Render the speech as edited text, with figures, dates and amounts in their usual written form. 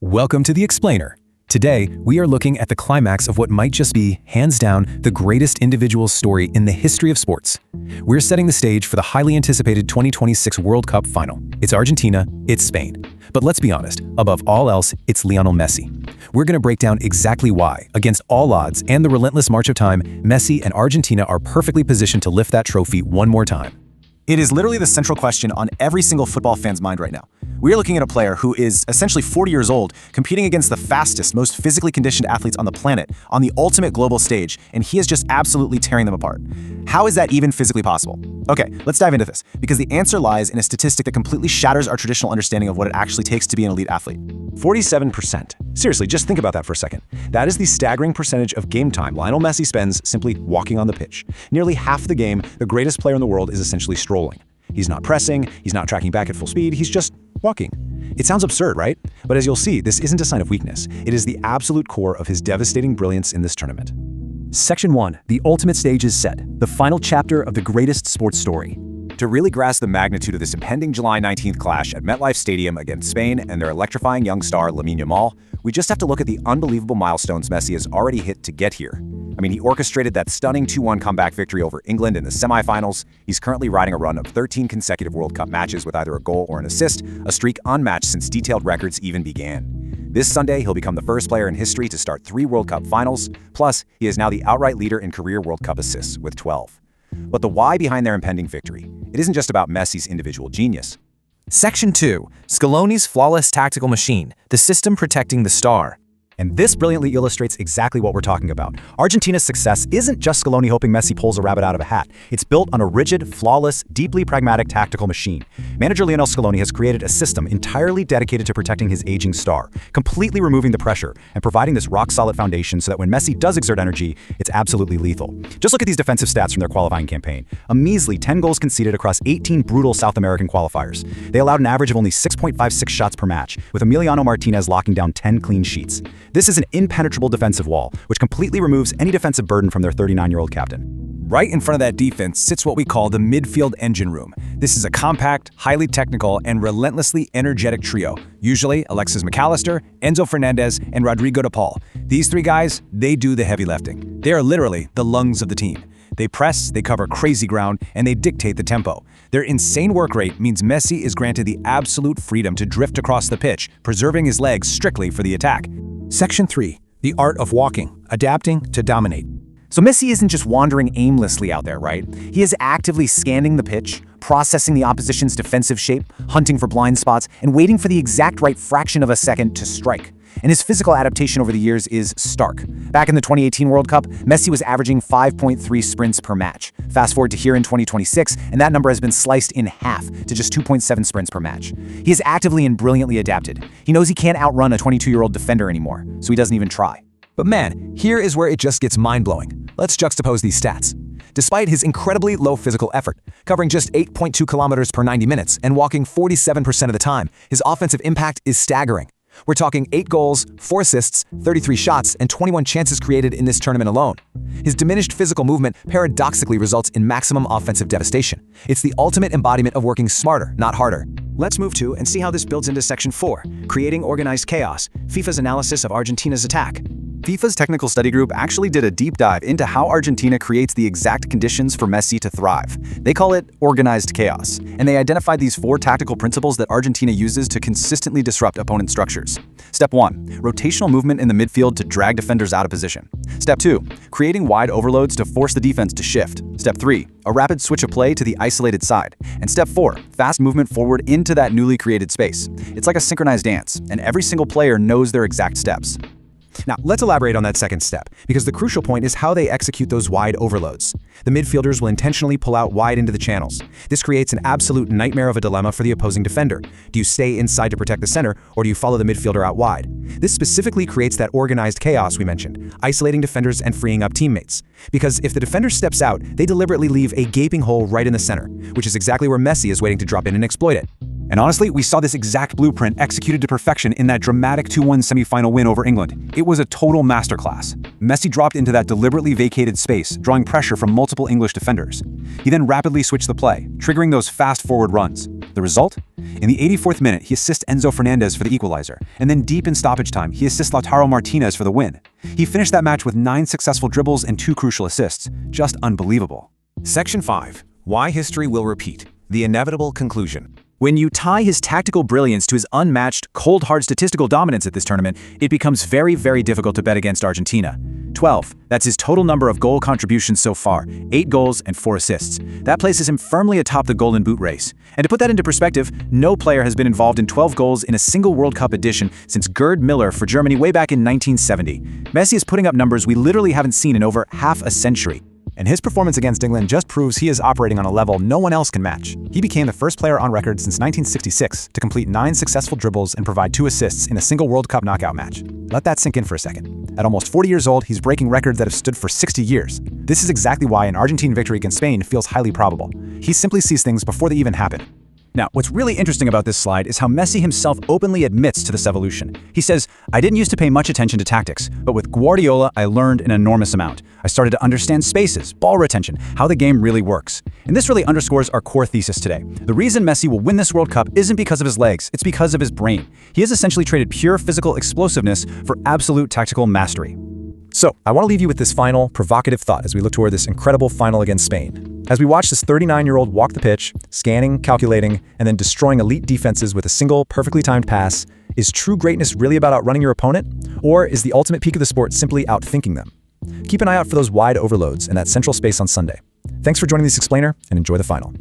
Welcome to The Explainer. Today, we are looking at the climax of what might just be, hands down, the greatest individual story in the history of sports. We're setting the stage for the highly anticipated 2026 World Cup final. It's Argentina, it's Spain. But let's be honest, above all else, it's Lionel Messi. We're going to break down exactly why, against all odds and the relentless march of time, Messi and Argentina are perfectly positioned to lift that trophy one more time. It is literally the central question on every single football fan's mind right now. We are looking at a player who is essentially 40 years old, competing against the fastest, most physically conditioned athletes on the planet on the ultimate global stage, and he is just absolutely tearing them apart. How is that even physically possible? Okay, let's dive into this, because the answer lies in a statistic that completely shatters our traditional understanding of what it actually takes to be an elite athlete. 47%. Seriously, just think about that for a second. That is the staggering percentage of game time Lionel Messi spends simply walking on the pitch. Nearly half the game, the greatest player in the world is essentially strolling. He's not pressing, he's not tracking back at full speed, he's just walking. It sounds absurd, right? But as you'll see, this isn't a sign of weakness. It is the absolute core of his devastating brilliance in this tournament. Section 1. The ultimate stage is set. The final chapter of the greatest sports story. To really grasp the magnitude of this impending July 19th clash at MetLife Stadium against Spain and their electrifying young star Lamine Yamal, we just have to look at the unbelievable milestones Messi has already hit to get here. I mean, he orchestrated that stunning 2-1 comeback victory over England in the semifinals. He's currently riding a run of 13 consecutive World Cup matches with either a goal or an assist, a streak unmatched since detailed records even began. This Sunday, he'll become the first player in history to start 3 World Cup finals, plus he is now the outright leader in career World Cup assists with 12. But the why behind their impending victory, it isn't just about Messi's individual genius. Section 2. Scaloni's flawless tactical machine, the system protecting the star. And this brilliantly illustrates exactly what we're talking about. Argentina's success isn't just Scaloni hoping Messi pulls a rabbit out of a hat. It's built on a rigid, flawless, deeply pragmatic tactical machine. Manager Lionel Scaloni has created a system entirely dedicated to protecting his aging star, completely removing the pressure and providing this rock-solid foundation so that when Messi does exert energy, it's absolutely lethal. Just look at these defensive stats from their qualifying campaign. A measly 10 goals conceded across 18 brutal South American qualifiers. They allowed an average of only 6.56 shots per match, with Emiliano Martinez locking down 10 clean sheets. This is an impenetrable defensive wall, which completely removes any defensive burden from their 39-year-old captain. Right in front of that defense sits what we call the midfield engine room. This is a compact, highly technical, and relentlessly energetic trio. Usually, Alexis McAllister, Enzo Fernandez, and Rodrigo de Paul. These 3 guys, they do the heavy lifting. They are literally the lungs of the team. They press, they cover crazy ground, and they dictate the tempo. Their insane work rate means Messi is granted the absolute freedom to drift across the pitch, preserving his legs strictly for the attack. Section 3. The art of walking, adapting to dominate. So Messi isn't just wandering aimlessly out there, right? He is actively scanning the pitch, processing the opposition's defensive shape, hunting for blind spots, and waiting for the exact right fraction of a second to strike. And his physical adaptation over the years is stark. Back in the 2018 World Cup, Messi was averaging 5.3 sprints per match. Fast forward to here in 2026, and that number has been sliced in half to just 2.7 sprints per match. He is actively and brilliantly adapted. He knows he can't outrun a 22-year-old defender anymore, so he doesn't even try. But man, here is where it just gets mind-blowing. Let's juxtapose these stats. Despite his incredibly low physical effort, covering just 8.2 kilometers per 90 minutes and walking 47% of the time, his offensive impact is staggering. We're talking 8 goals, 4 assists, 33 shots, and 21 chances created in this tournament alone. His diminished physical movement paradoxically results in maximum offensive devastation. It's the ultimate embodiment of working smarter, not harder. Let's move to and see how this builds into Section 4, Creating Organized Chaos, FIFA's analysis of Argentina's attack. FIFA's technical study group actually did a deep dive into how Argentina creates the exact conditions for Messi to thrive. They call it organized chaos, and they identified these 4 tactical principles that Argentina uses to consistently disrupt opponent structures. Step 1. Rotational movement in the midfield to drag defenders out of position. Step 2. Creating wide overloads to force the defense to shift. Step 3. A rapid switch of play to the isolated side. And Step 4. Fast movement forward into that newly created space. It's like a synchronized dance, and every single player knows their exact steps. Now, let's elaborate on that second step, because the crucial point is how they execute those wide overloads. The midfielders will intentionally pull out wide into the channels. This creates an absolute nightmare of a dilemma for the opposing defender. Do you stay inside to protect the center, or do you follow the midfielder out wide? This specifically creates that organized chaos we mentioned, isolating defenders and freeing up teammates. Because if the defender steps out, they deliberately leave a gaping hole right in the center, which is exactly where Messi is waiting to drop in and exploit it. And honestly, we saw this exact blueprint executed to perfection in that dramatic 2-1 semifinal win over England. It was a total masterclass. Messi dropped into that deliberately vacated space, drawing pressure from multiple English defenders. He then rapidly switched the play, triggering those fast forward runs. The result? In the 84th minute, he assists Enzo Fernandez for the equalizer, and then deep in stoppage time, he assists Lautaro Martinez for the win. He finished that match with 9 successful dribbles and 2 crucial assists. Just unbelievable. Section 5. Why history will repeat. The inevitable conclusion. When you tie his tactical brilliance to his unmatched, cold hard statistical dominance at this tournament, it becomes very, very difficult to bet against Argentina. 12. That's his total number of goal contributions so far, 8 goals and 4 assists. That places him firmly atop the Golden Boot race. And to put that into perspective, no player has been involved in 12 goals in a single World Cup edition since Gerd Müller for Germany way back in 1970. Messi is putting up numbers we literally haven't seen in over half a century. And his performance against England just proves he is operating on a level no one else can match. He became the first player on record since 1966 to complete 9 successful dribbles and provide 2 assists in a single World Cup knockout match. Let that sink in for a second. At almost 40 years old, he's breaking records that have stood for 60 years. This is exactly why an Argentine victory against Spain feels highly probable. He simply sees things before they even happen. Now, what's really interesting about this slide is how Messi himself openly admits to this evolution. He says, "I didn't used to pay much attention to tactics, but with Guardiola, I learned an enormous amount. I started to understand spaces, ball retention, how the game really works." And this really underscores our core thesis today. The reason Messi will win this World Cup isn't because of his legs, it's because of his brain. He has essentially traded pure physical explosiveness for absolute tactical mastery. So, I want to leave you with this final, provocative thought as we look toward this incredible final against Spain. As we watch this 39-year-old walk the pitch, scanning, calculating, and then destroying elite defenses with a single, perfectly timed pass, is true greatness really about outrunning your opponent? Or is the ultimate peak of the sport simply outthinking them? Keep an eye out for those wide overloads and that central space on Sunday. Thanks for joining this explainer, and enjoy the final.